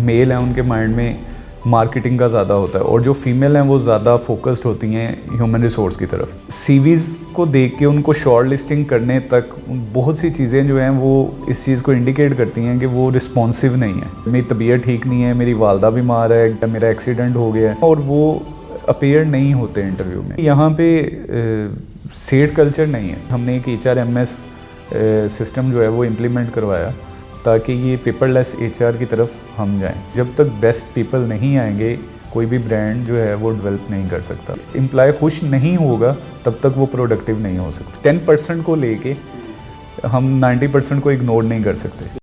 Mail हैं उनके mind में मार्केटिंग का ज़्यादा होता है और जो फीमेल हैं वो ज़्यादा फोकस्ड होती हैं ह्यूमन रिसोर्स की तरफ। सीवीज़ को देख के उनको शॉर्ट लिस्टिंग करने तक बहुत सी चीज़ें जो हैं वो इस चीज़ को इंडिकेट करती हैं कि वो रिस्पॉन्सिव नहीं है। मेरी तबीयत ठीक नहीं है, मेरी वालदा बीमार है, मेरा एक्सीडेंट हो गया है, और वो अपीयर नहीं होते इंटरव्यू में। यहाँ पे सेट कल्चर नहीं है। हमने एक HRMS सिस्टम जो है वो इम्प्लीमेंट करवाया ताकि ये पेपरलेस HR की तरफ हम जाएं। जब तक बेस्ट पीपल नहीं आएंगे कोई भी ब्रांड जो है वो डेवलप नहीं कर सकता। एम्प्लॉय खुश नहीं होगा तब तक वो प्रोडक्टिव नहीं हो सकता। 10% को लेके हम 90% को इग्नोर नहीं कर सकते।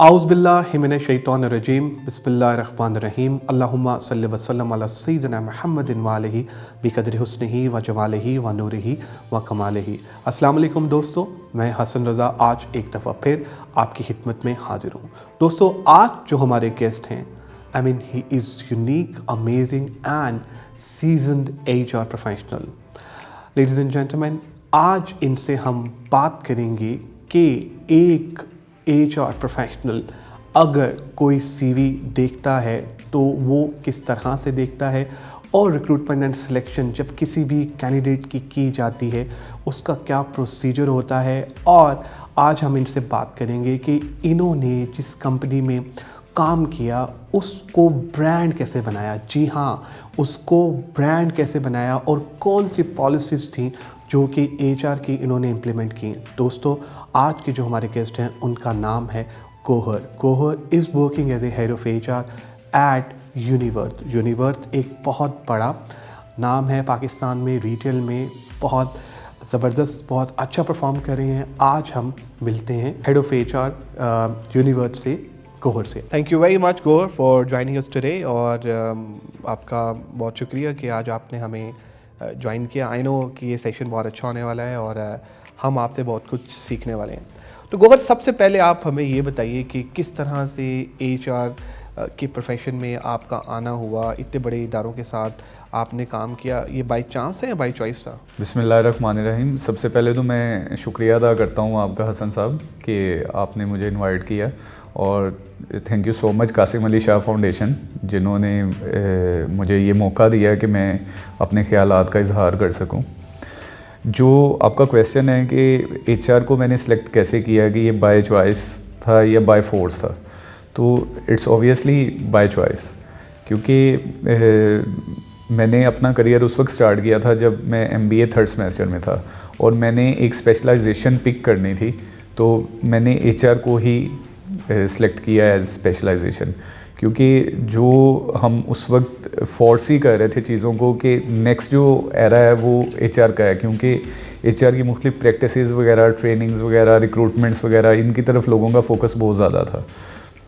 आउज़ुबिल्लाहि मिनश्शैतानिर्रजीम बिस्मिल्लाहिर्रहमानिर्रहीम अल्लाहुम्मा सल्लि व सल्लिम अला सय्यिदिना मुहम्मदिन व आलिहि बिक़द्रि हुस्निही व जमालिही व नूरिही व कमालिही। अस्सलाम वालेकुम दोस्तों, मैं हसन रज़ा आज एक दफ़ा फिर आपकी खिदमत में हाज़िर हूँ। दोस्तों, आज जो हमारे गेस्ट हैं, I mean he is unique, amazing and seasoned HR professional. Ladies and gentleman, आज इनसे हम बात करेंगे कि एक HR प्रोफेशनल अगर कोई CV देखता है तो वो किस तरह से देखता है, और रिक्रूटमेंट एंड सिलेक्शन जब किसी भी कैंडिडेट की जाती है उसका क्या प्रोसीजर होता है। और आज हम इनसे बात करेंगे कि इन्होंने जिस कंपनी में काम किया उसको ब्रांड कैसे बनाया। जी हाँ, उसको ब्रांड कैसे बनाया और कौन सी पॉलिसीज़ थी जो कि HR की इन्होंने इम्प्लीमेंट की। दोस्तों, आज के जो हमारे गेस्ट हैं उनका नाम है Gauhar. Gauhar is working as a head of HR at Univerth. Univerth एक बहुत बड़ा नाम है पाकिस्तान में, रिटेल में बहुत ज़बरदस्त, बहुत अच्छा परफॉर्म कर रहे हैं। आज हम मिलते हैं हेड ऑफ HR यूनिवर्थ से, गौहर से। Thank you very much Gauhar for joining us today, और आपका बहुत शुक्रिया कि आज आपने हमें ज्वाइन किया। आई नो कि ये सेशन बहुत अच्छा होने वाला है और हम आपसे बहुत कुछ सीखने वाले हैं। तो गौहर, सबसे पहले आप हमें ये बताइए कि किस तरह से HR के प्रोफेशन में आपका आना हुआ, इतने बड़े इदारों के साथ आपने काम किया, ये बाई चांस है या बाई चॉइस था? बिस्मिल्लाहिर्रहमानिर्रहीम। सबसे पहले तो मैं शुक्रिया अदा करता हूँ आपका हसन साहब कि आपने मुझे इनवाइट किया, और thank you so much Qasim Ali Shah foundation जिन्होंने मुझे ये मौका दिया कि मैं अपने ख़यालात का इजहार कर सकूँ। जो आपका क्वेश्चन है कि HR को मैंने सिलेक्ट कैसे किया, कि ये बाय चॉइस था या बाय फोर्स था, तो इट्स ऑब्वियसली बाय चॉइस। क्योंकि मैंने अपना करियर उस वक्त स्टार्ट किया था जब मैं MBA थर्ड सेमेस्टर में था और मैंने एक स्पेशलाइजेशन पिक करनी थी, तो मैंने HR को ही सिलेक्ट किया एज स्पेशलाइजेशन। क्योंकि जो हम उस वक्त फोर्स ही कर रहे थे चीज़ों को कि नेक्स्ट जो एरा है वो HR का है, क्योंकि HR की मुख्तलिफ प्रैक्टिसेस वगैरह, ट्रेनिंग्स वगैरह, रिक्रूटमेंट्स वगैरह, इनकी तरफ लोगों का फोकस बहुत ज़्यादा था।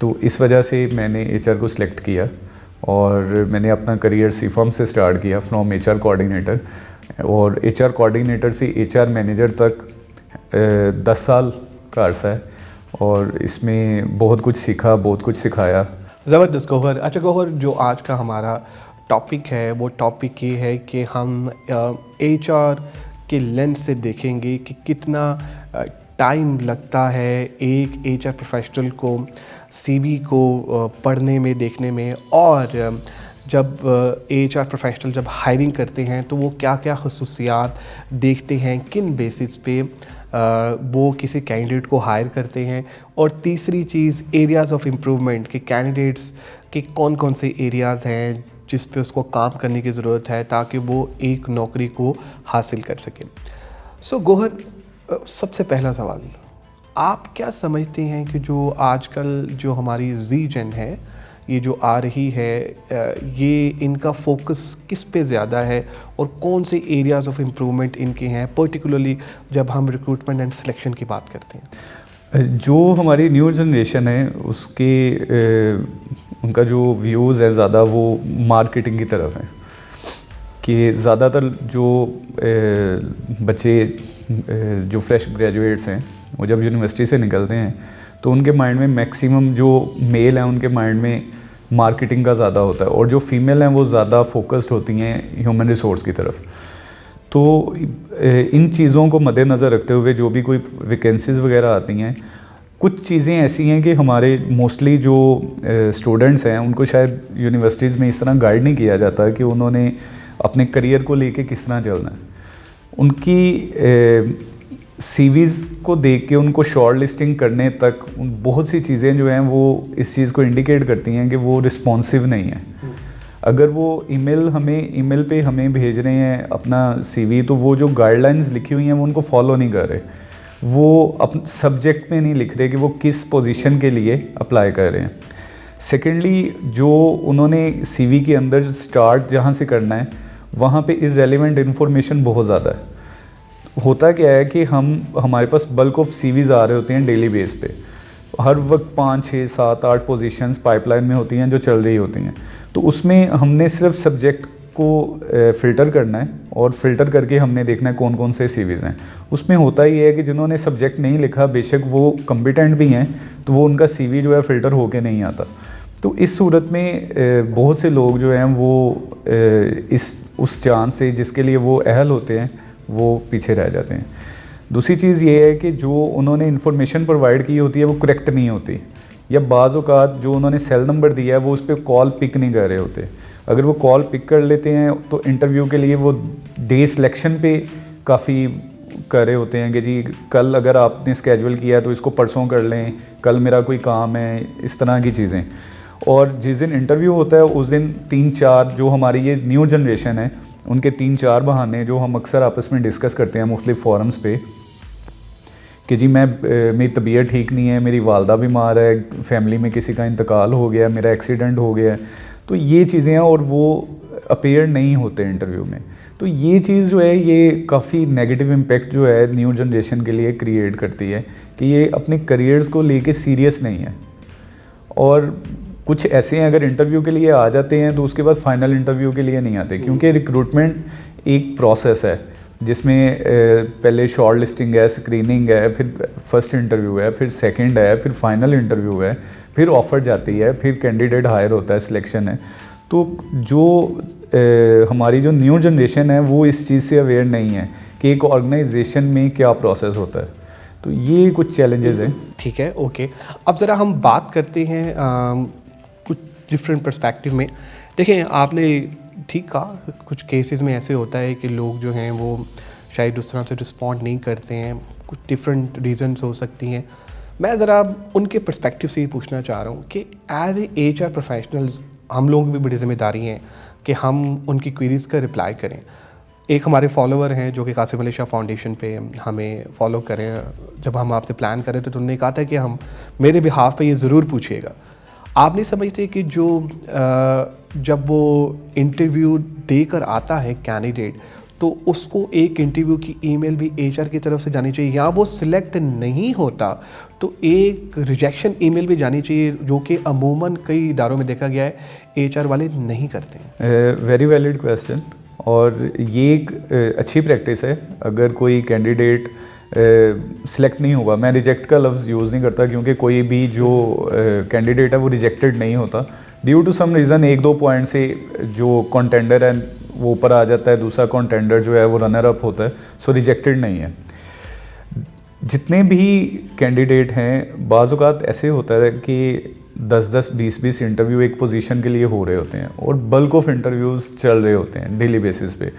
तो इस वजह से मैंने HR को सिलेक्ट किया और मैंने अपना करियर C-Firm से स्टार्ट किया फ्रॉम HR कोऑर्डिनेटर, और HR कोऑर्डिनेटर से HR मैनेजर तक 10 साल का अर्सा है, और इसमें बहुत कुछ सीखा, बहुत कुछ सिखाया। ज़बरदस्त गौहर। अच्छा गौहर, जो आज का हमारा टॉपिक है वो टॉपिक ये है कि हम HR के लेंस से देखेंगे कि कितना टाइम लगता है एक HR प्रोफेशनल को CV को पढ़ने में, देखने में, और जब HR प्रोफेशनल जब हायरिंग करते हैं तो वो क्या क्या खसूसियात देखते हैं, किन बेसिस पे वो किसी कैंडिडेट को हायर करते हैं, और तीसरी चीज़ एरियाज़ ऑफ इम्प्रूवमेंट के कैंडिडेट्स के कौन कौन से एरियाज़ हैं जिस पे उसको काम करने की ज़रूरत है ताकि वो एक नौकरी को हासिल कर सके। सो गौहर, सबसे पहला सवाल, आप क्या समझते हैं कि जो आजकल जो हमारी Z जेन है, ये जो आ रही है, ये इनका फोकस किस पे ज़्यादा है और कौन से एरियाज़ ऑफ इम्प्रूवमेंट इनके हैं, पर्टिकुलरली जब हम रिक्रूटमेंट एंड सिलेक्शन की बात करते हैं? जो हमारी न्यू जनरेशन है उसके उनका जो व्यूज़ है ज़्यादा वो मार्केटिंग की तरफ है, कि ज़्यादातर जो बच्चे जो फ्रेश ग्रेजुएट्स हैं वो जब यूनिवर्सिटी से निकलते हैं तो उनके माइंड में मैक्सिमम जो मेल हैं उनके माइंड में मार्केटिंग का ज़्यादा होता है, और जो फीमेल हैं वो ज़्यादा फोकस्ड होती हैं ह्यूमन रिसोर्स की तरफ। तो इन चीज़ों को मद्देनज़र रखते हुए जो भी कोई वैकेंसीज़ वगैरह आती हैं, कुछ चीज़ें ऐसी हैं कि हमारे मोस्टली जो स्टूडेंट्स हैं उनको शायद यूनिवर्सिटीज़ में इस तरह गाइड नहीं किया जाता कि उन्होंने अपने करियर को लेके किस तरह चलना है। उनकी सीवीज़ को देख के उनको शॉर्ट लिस्टिंग करने तक बहुत सी चीज़ें जो हैं वो इस चीज़ को इंडिकेट करती हैं कि वो रिस्पॉन्सिव नहीं है। अगर वो ईमेल पे हमें भेज रहे हैं अपना सीवी, तो वो जो गाइडलाइंस लिखी हुई हैं वो उनको फॉलो नहीं कर रहे। वो अपने सब्जेक्ट में नहीं लिख रहे कि वो किस पोजीशन के लिए अप्लाई कर रहे हैं। सेकेंडली, जो उन्होंने सीवी के अंदर स्टार्ट जहाँ से करना है वहाँ पे इररेलेवेंट इन्फॉर्मेशन बहुत ज़्यादा है। होता क्या है कि हमारे पास बल्क ऑफ सीवीज़ आ रहे होते हैं डेली बेस पे, हर वक्त 5, 6, 7, 8 पोजीशंस पाइपलाइन में होती हैं जो चल रही होती हैं। तो उसमें हमने सिर्फ सब्जेक्ट को फ़िल्टर करना है, और फ़िल्टर करके हमने देखना है कौन कौन से सीवीज़ हैं। उसमें होता ही है कि जिन्होंने सब्जेक्ट नहीं लिखा, बेशक वो कम्पिटेंट भी हैं, तो वो उनका सीवी जो है फ़िल्टर होके नहीं आता। तो इस सूरत में बहुत से लोग जो हैं वो उस चांस से जिसके लिए वो अहल होते हैं वो पीछे रह जाते हैं। दूसरी चीज़ ये है कि जो उन्होंने इन्फॉर्मेशन प्रोवाइड की होती है वो करेक्ट नहीं होती, या बाज़ औक़ात जो उन्होंने सेल नंबर दिया है वो उस पर कॉल पिक नहीं कर रहे होते। अगर वो कॉल पिक कर लेते हैं तो इंटरव्यू के लिए वो डे सिलेक्शन पे काफ़ी कर रहे होते हैं कि जी कल अगर आपने स्केड्यूल किया है तो इसको परसों कर लें, कल मेरा कोई काम है, इस तरह की चीज़ें। और जिस दिन इंटरव्यू होता है उस दिन 3-4 जो हमारी ये न्यू जनरेशन है उनके 3-4 बहाने जो हम अक्सर आपस में डिस्कस करते हैं मुख्तलिफ फोरम्स पे कि जी मेरी तबीयत ठीक नहीं है, मेरी वालदा बीमार है, फैमिली में किसी का इंतकाल हो गया, मेरा एक्सीडेंट हो गया। तो ये चीज़ें हैं और वो अपीयर नहीं होते इंटरव्यू में। तो ये चीज़ जो है ये काफ़ी नेगेटिव इम्पैक्ट जो है न्यू जनरेशन के लिए क्रिएट करती है कि ये अपने करियर्स को लेके सीरियस नहीं है। और कुछ ऐसे हैं अगर इंटरव्यू के लिए आ जाते हैं तो उसके बाद फाइनल इंटरव्यू के लिए नहीं आते, क्योंकि रिक्रूटमेंट एक प्रोसेस है जिसमें पहले शॉर्ट लिस्टिंग है, स्क्रीनिंग है, फिर फर्स्ट इंटरव्यू है, फिर सेकंड है, फिर फाइनल इंटरव्यू है, फिर ऑफ़र जाती है, फिर कैंडिडेट हायर होता है, सिलेक्शन है। तो जो हमारी जो न्यू जनरेशन है वो इस चीज़ से अवेयर नहीं है कि एक ऑर्गेनाइजेशन में क्या प्रोसेस होता है। तो ये कुछ चैलेंजेस हैं। ठीक है, ओके। अब ज़रा हम बात करते हैं कुछ डिफरेंट पर्सपेक्टिव में। देखें, आपने ठीक कहा, कुछ केसेस में ऐसे होता है कि लोग जो हैं वो शायद उस तरह से रिस्पॉन्ड नहीं करते हैं, कुछ डिफरेंट रीजंस हो सकती हैं। मैं ज़रा उनके पर्सपेक्टिव से ही पूछना चाह रहा हूँ कि एज ए HR प्रोफेशनल्स हम लोग भी बड़ी ज़िम्मेदारी हैं कि हम उनकी क्वेरीज़ का रिप्लाई करें। एक हमारे फॉलोवर हैं जो कि कासिम अली शाह फाउंडेशन पे हमें फॉलो करें। जब हम आपसे प्लान करें तो उन्होंने कहा था कि हम मेरे बिहाफ पे ये ज़रूर पूछिएगा। आप नहीं समझते कि जो जब वो इंटरव्यू देकर आता है कैंडिडेट, तो उसको एक इंटरव्यू की ईमेल भी HR की तरफ से जानी चाहिए, या वो सिलेक्ट नहीं होता तो एक रिजेक्शन ईमेल भी जानी चाहिए, जो कि अमूमन कई इदारों में देखा गया है HR वाले नहीं करते हैं। वेरी वैलिड क्वेश्चन, और ये एक अच्छी प्रैक्टिस है। अगर कोई कैंडिडेट सिलेक्ट नहीं होगा, मैं रिजेक्ट का लफ्ज़ यूज़ नहीं करता क्योंकि कोई भी जो कैंडिडेट है वो रिजेक्टेड नहीं होता, due to some reason 1-2 point से जो कंटेंडर है वो ऊपर आ जाता है, दूसरा कंटेंडर जो है वो रनर अप होता है, सो रिजेक्टेड नहीं है। जितने भी कैंडिडेट हैं, बाज़ औक़ात ऐसे होता है कि 10-10, 20-20 इंटरव्यू एक पोजीशन के लिए हो रहे होते हैं और बल्क ऑफ इंटरव्यूज़ चल रहे होते हैं डेली बेसिस पे।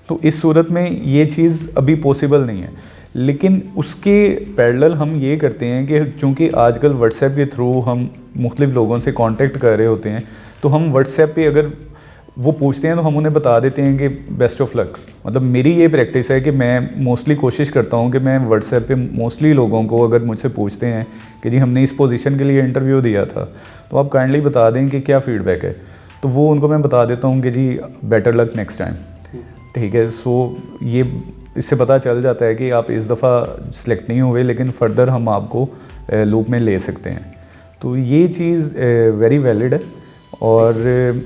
तो इस सूरत में ये चीज़ अभी पॉसिबल नहीं है। लेकिन उसके पैरेलल हम ये करते हैं कि चूँकि आजकल व्हाट्सएप के थ्रू हम मुख्तलिफ लोगों से कांटेक्ट कर रहे होते हैं, तो हम व्हाट्सएप पे अगर वो पूछते हैं तो हम उन्हें बता देते हैं कि बेस्ट ऑफ लक। मतलब मेरी ये प्रैक्टिस है कि मैं मोस्टली कोशिश करता हूँ कि मैं व्हाट्सएप पे मोस्टली लोगों को अगर मुझसे पूछते हैं कि जी हमने इस पोजीशन के लिए इंटरव्यू दिया था, तो आप काइंडली बता दें कि क्या फ़ीडबैक है, तो वो उनको मैं बता देता हूँ कि जी बेटर लक नेक्स्ट टाइम। ठीक है, सो ये इससे पता चल जाता है कि आप इस दफ़ा सिलेक्ट नहीं हुए, लेकिन फ़र्दर हम आपको लूप में ले सकते हैं। तो ये चीज़ वेरी वैलिड है। और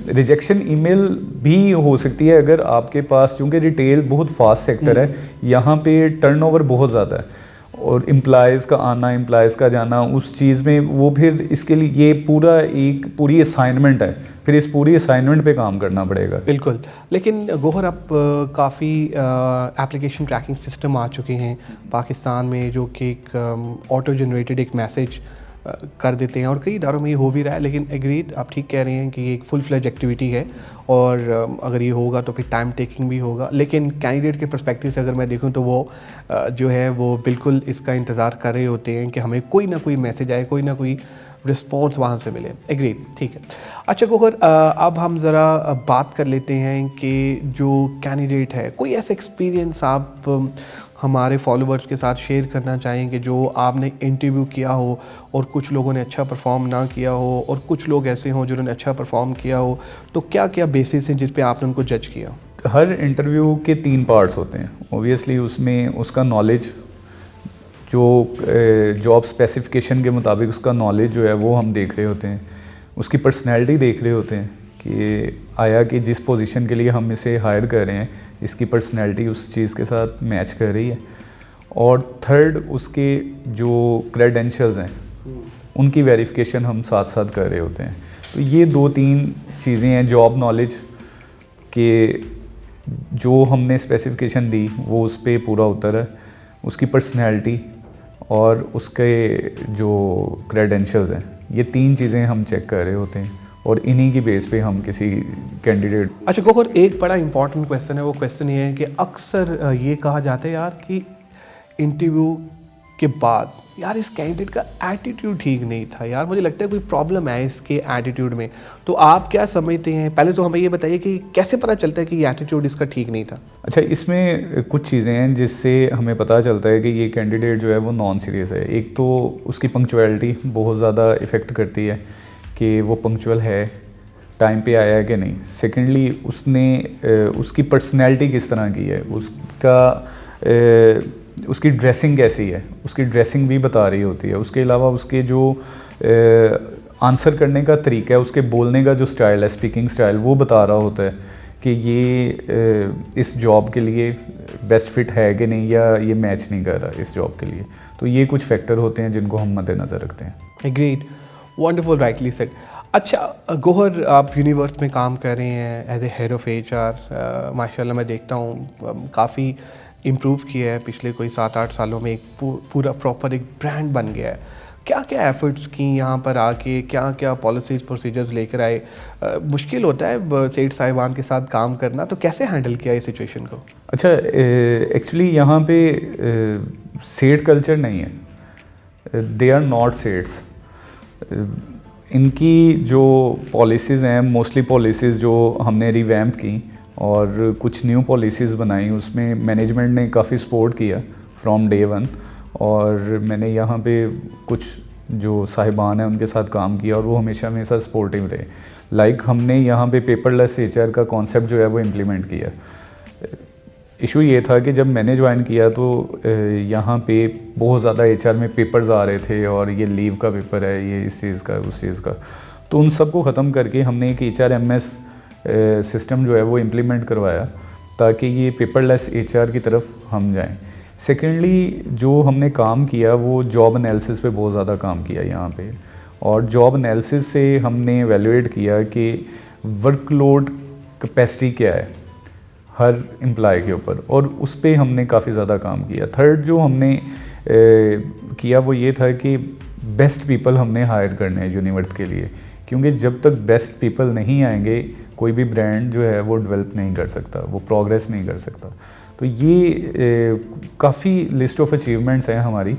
रिजेक्शन ईमेल भी हो सकती है अगर आपके पास, क्योंकि रिटेल बहुत फास्ट सेक्टर है, यहाँ पे टर्नओवर बहुत ज़्यादा है और एम्प्लॉयज़ का आना, एम्प्लॉयज़ का जाना, उस चीज़ में वो फिर इसके लिए ये पूरी असाइनमेंट है, फिर इस पूरी असाइनमेंट पे काम करना पड़ेगा। बिल्कुल। लेकिन गौहर, अब काफ़ी एप्लीकेशन ट्रैकिंग सिस्टम आ चुके हैं पाकिस्तान में, जो कि एक ऑटो जनरेटेड एक मैसेज कर देते हैं, और कई इदारों में ये हो भी रहा है। लेकिन एग्रीड, आप ठीक कह रहे हैं कि ये एक फुल फ्लेज एक्टिविटी है, और अगर ये होगा तो फिर टाइम टेकिंग भी होगा। लेकिन कैंडिडेट के पर्सपेक्टिव से अगर मैं देखूं तो वो जो है वो बिल्कुल इसका इंतज़ार कर रहे होते हैं कि हमें कोई ना कोई मैसेज आए, कोई ना कोई रिस्पॉन्स वहाँ से मिले। एग्रीड, ठीक है। अच्छा गौहर, अब हम ज़रा बात कर लेते हैं कि जो कैंडिडेट है, कोई ऐसा एक्सपीरियंस आप हमारे फॉलोअर्स के साथ शेयर करना चाहें कि जो आपने इंटरव्यू किया हो और कुछ लोगों ने अच्छा परफॉर्म ना किया हो, और कुछ लोग ऐसे हों जिन्होंने अच्छा परफॉर्म किया हो, तो क्या क्या बेसिस हैं जिस पे आपने उनको जज किया? हर इंटरव्यू के 3 पार्ट्स होते हैं। ओबियसली उसमें उसका नॉलेज, जो जॉब स्पेसिफिकेशन के मुताबिक उसका नॉलेज जो है वो हम देख रहे होते हैं, उसकी पर्सनैलिटी देख रहे होते हैं कि आया कि जिस पोजीशन के लिए हम इसे हायर कर रहे हैं, इसकी पर्सनैलिटी उस चीज़ के साथ मैच कर रही है। और थर्ड, उसके जो क्रेडेंशियल्स हैं उनकी वेरिफिकेशन हम साथ साथ कर रहे होते हैं। तो ये 2-3 चीज़ें हैं। जॉब नॉलेज के जो हमने स्पेसिफिकेशन दी वो उस पर पूरा उतर है, उसकी पर्सनैलिटी और उसके जो क्रेडेंशियल्स हैं, ये 3 चीज़ें हम चेक कर रहे होते हैं, और इन्हीं की बेस पे हम किसी कैंडिडेट। अच्छा गौहर, एक बड़ा इंपॉर्टेंट क्वेश्चन है, वो क्वेश्चन ये है कि अक्सर ये कहा जाता है यार कि इंटरव्यू के बाद यार इस कैंडिडेट का एटीट्यूड ठीक नहीं था, यार मुझे लगता है कोई प्रॉब्लम है इसके एटीट्यूड में। तो आप क्या समझते हैं? पहले तो हमें ये बताइए कि कैसे पता चलता है कि ये एटीट्यूड इसका ठीक नहीं था? अच्छा, इसमें कुछ चीज़ें हैं जिससे हमें पता चलता है कि ये कैंडिडेट जो है वो नॉन सीरियस है। एक तो उसकी पंक्चुअलिटी बहुत ज़्यादा इफ़ेक्ट करती है कि वो पंक्चुअल है, टाइम पे आया है कि नहीं। सेकेंडली, उसकी पर्सनैलिटी किस तरह की है, उसकी ड्रेसिंग कैसी है, उसकी ड्रेसिंग भी बता रही होती है। उसके अलावा उसके जो आंसर करने का तरीका है, उसके बोलने का जो स्टाइल है, स्पीकिंग स्टाइल, वो बता रहा होता है कि ये इस जॉब के लिए बेस्ट फिट है कि नहीं, या ये मैच नहीं कर रहा इस जॉब के लिए। तो ये कुछ फैक्टर होते हैं जिनको हम मद्देनज़र रखते हैं। Agreed, wonderful, rightly said. अच्छा गौहर, आप यूनिवर्स में काम कर रहे हैं as a head of HR। माशाल्लाह मैं देखता हूँ काफ़ी इम्प्रूव किया है पिछले कोई 7-8 सालों में। एक पूरा प्रॉपर एक ब्रांड बन गया है। क्या क्या एफ़र्ट्स की यहाँ पर आके, क्या क्या पॉलिसीज़ प्रोसीजर्स लेकर आए? मुश्किल होता है सेठ साहिबान के साथ काम करना, तो कैसे हैंडल किया इस सिचुएशन को? अच्छा, एक्चुअली यहाँ पे सेठ कल्चर नहीं है, दे आर नॉट सेट्स। इनकी जो पॉलिसीज़ हैं, मोस्टली पॉलिसीज़ जो हमने रिवैम्प की और कुछ न्यू पॉलिसीज़ बनाई, उसमें मैनेजमेंट ने काफ़ी सपोर्ट किया फ्रॉम डे 1। और मैंने यहाँ पे कुछ जो साहिबान हैं उनके साथ काम किया, और वो हमेशा मेरे साथ सपोर्टिव रहे। लाइक हमने यहाँ पे पेपरलेस HR का कॉन्सेप्ट जो है वो इम्प्लीमेंट किया। इशू ये था कि जब मैंने ज्वाइन किया तो यहाँ पे बहुत ज़्यादा HR में पेपर्स आ रहे थे, और ये लीव का पेपर है, ये इस चीज़ का, उस चीज़ का। तो उन सब को ख़त्म करके हमने एक HRMS सिस्टम जो है वो इम्प्लीमेंट करवाया, ताकि ये पेपरलेस HR की तरफ हम जाएं। सेकेंडली, जो हमने काम किया वो जॉब एनालिसिस पे बहुत ज़्यादा काम किया यहाँ पे, और जॉब एनालिसिस से हमने एवेलुएट किया कि वर्कलोड कैपेसिटी क्या है हर एम्प्लॉय के ऊपर, और उस पे हमने काफ़ी ज़्यादा काम किया। थर्ड जो हमने किया वो ये था कि बेस्ट पीपल हमने हायर करने हैं यूनिवर्स के लिए, क्योंकि जब तक बेस्ट पीपल नहीं आएंगे कोई भी ब्रांड जो है वो डेवलप नहीं कर सकता, वो प्रोग्रेस नहीं कर सकता। तो ये काफ़ी लिस्ट ऑफ अचीवमेंट्स हैं हमारी।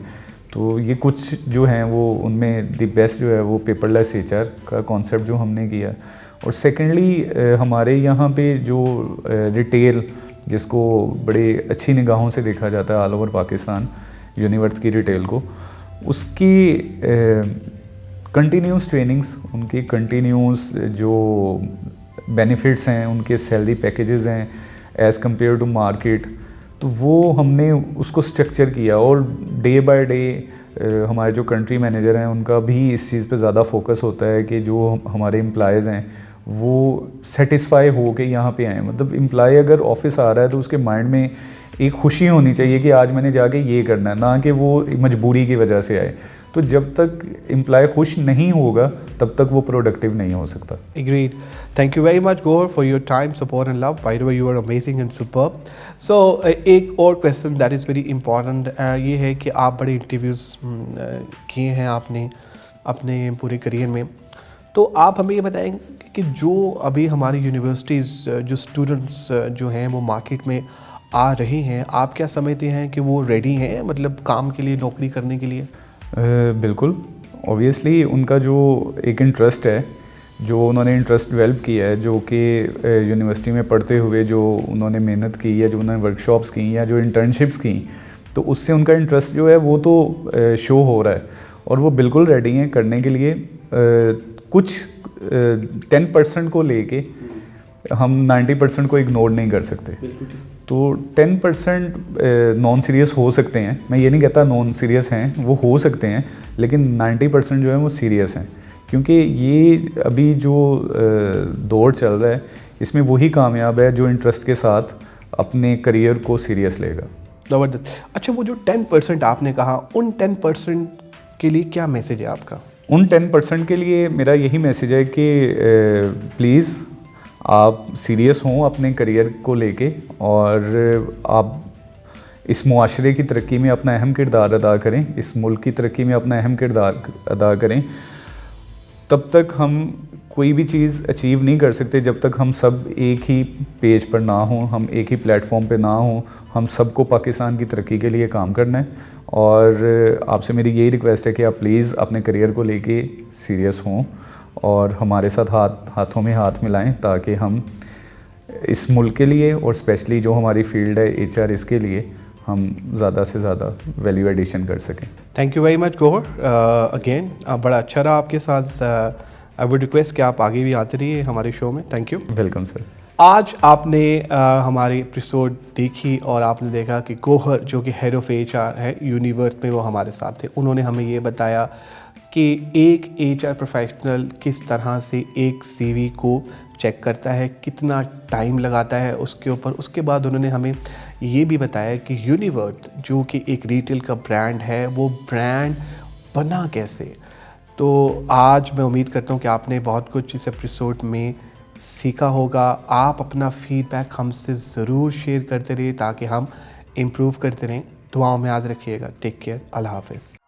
तो ये कुछ जो हैं वो उनमें द बेस्ट जो है वो पेपरलेस HR का कॉन्सेप्ट जो हमने किया। और सेकेंडली, हमारे यहाँ पे जो रिटेल, जिसको बड़े अच्छी निगाहों से देखा जाता है ऑल ओवर पाकिस्तान, यूनिवर्स की रिटेल को, उसकी कंटिन्यूस ट्रेनिंग्स, उनकी कंटिन्यूस जो बेनिफिट्स हैं, उनके सैलरी पैकेजेस हैं एज़ कम्पेयर टू मार्केट, तो वो हमने उसको स्ट्रक्चर किया। और डे बाय डे हमारे जो कंट्री मैनेजर हैं उनका भी इस चीज़ पे ज़्यादा फोकस होता है कि जो हमारे एम्प्लॉयज़ हैं वो सेटिस्फाई हो के यहाँ पे आएँ। मतलब एम्प्लॉय अगर ऑफिस आ रहा है तो उसके माइंड में एक खुशी होनी चाहिए कि आज मैंने जाके ये करना है, ना कि वो मजबूरी की वजह से आए। तो जब तक एम्प्लॉय खुश नहीं होगा तब तक वो प्रोडक्टिव नहीं हो सकता। Agreed. Thank you very much, Gaur, for your time, support, and love. By the way, you are amazing and superb. So, एक और question that is very important ये है कि आप बड़े इंटरव्यूज़ किए हैं आपने अपने पूरे करियर में, तो आप हमें ये बताएंगे कि जो अभी हमारी यूनिवर्सिटीज़ जो स्टूडेंट्स जो हैं वो मार्केट में आ रहे हैं, आप क्या समझते हैं कि वो रेडी हैं मतलब काम के लिए, नौकरी करने के लिए? बिल्कुल, ऑब्वियसली उनका जो एक इंटरेस्ट है, जो उन्होंने इंटरेस्ट डेवलप किया है, जो कि यूनिवर्सिटी में पढ़ते हुए जो उन्होंने मेहनत की या जो उन्होंने वर्कशॉप्स की या जो इंटर्नशिप्स की, तो उससे उनका इंटरेस्ट जो है वो तो शो हो रहा है और वो बिल्कुल रेडी हैं करने के लिए। कुछ 10% को लेके हम 90% को इग्नोर नहीं कर सकते। तो 10% नॉन सीरियस हो सकते हैं, मैं ये नहीं कहता नॉन सीरियस हैं, वो हो सकते हैं, लेकिन 90% जो है वो सीरियस हैं, क्योंकि ये अभी जो दौर चल रहा है इसमें वही कामयाब है जो इंटरेस्ट के साथ अपने करियर को सीरियस लेगा। ज़बरदस्त। अच्छा, वो जो 10% आपने कहा, उन 10% के लिए क्या मैसेज है आपका? उन 10% के लिए मेरा यही मैसेज है कि प्लीज़ आप सीरियस हों अपने करियर को लेके और आप इस मुआशरे की तरक्की में अपना अहम किरदार अदा करें, इस मुल्क की तरक्की में अपना अहम किरदार अदा करें। तब तक हम कोई भी चीज़ अचीव नहीं कर सकते जब तक हम सब एक ही पेज पर ना हों, हम एक ही प्लेटफॉर्म पे ना हों। हम सबको पाकिस्तान की तरक्की के लिए काम करना है और आपसे मेरी यही रिक्वेस्ट है कि आप प्लीज़ अपने करियर को लेके सीरियस हों और हमारे साथ हाथों में हाथ मिलाएं ताकि हम इस मुल्क के लिए और स्पेशली जो हमारी फील्ड है HR, इसके लिए हम ज़्यादा से ज़्यादा वैल्यू एडिशन कर सकें। Thank you very much Gauhar, again बड़ा अच्छा रहा आपके साथ। आई वुड रिक्वेस्ट कि आप आगे भी आते रहिए हमारे शो में। Thank you. Welcome sir. आज आपने हमारी एपिसोड देखी और आपने देखा कि गौहर जो कि हेड ऑफ़ HR है यूनिवर्स में, वो हमारे साथ थे। उन्होंने हमें ये बताया कि एक HR प्रोफेशनल किस तरह से एक CV को चेक करता है, कितना टाइम लगाता है उसके ऊपर। उसके बाद उन्होंने हमें ये भी बताया कि यूनिवर्स जो कि एक रिटेल का ब्रांड है, वो ब्रांड बना कैसे। तो आज मैं उम्मीद करता हूँ कि आपने बहुत कुछ इस एपिसोड में सीखा होगा। आप अपना फीडबैक हमसे ज़रूर शेयर करते रहिए ताकि हम इम्प्रूव करते रहें। दुआओं में याद रखिएगा। Take care. अल्लाह हाफ़िज़।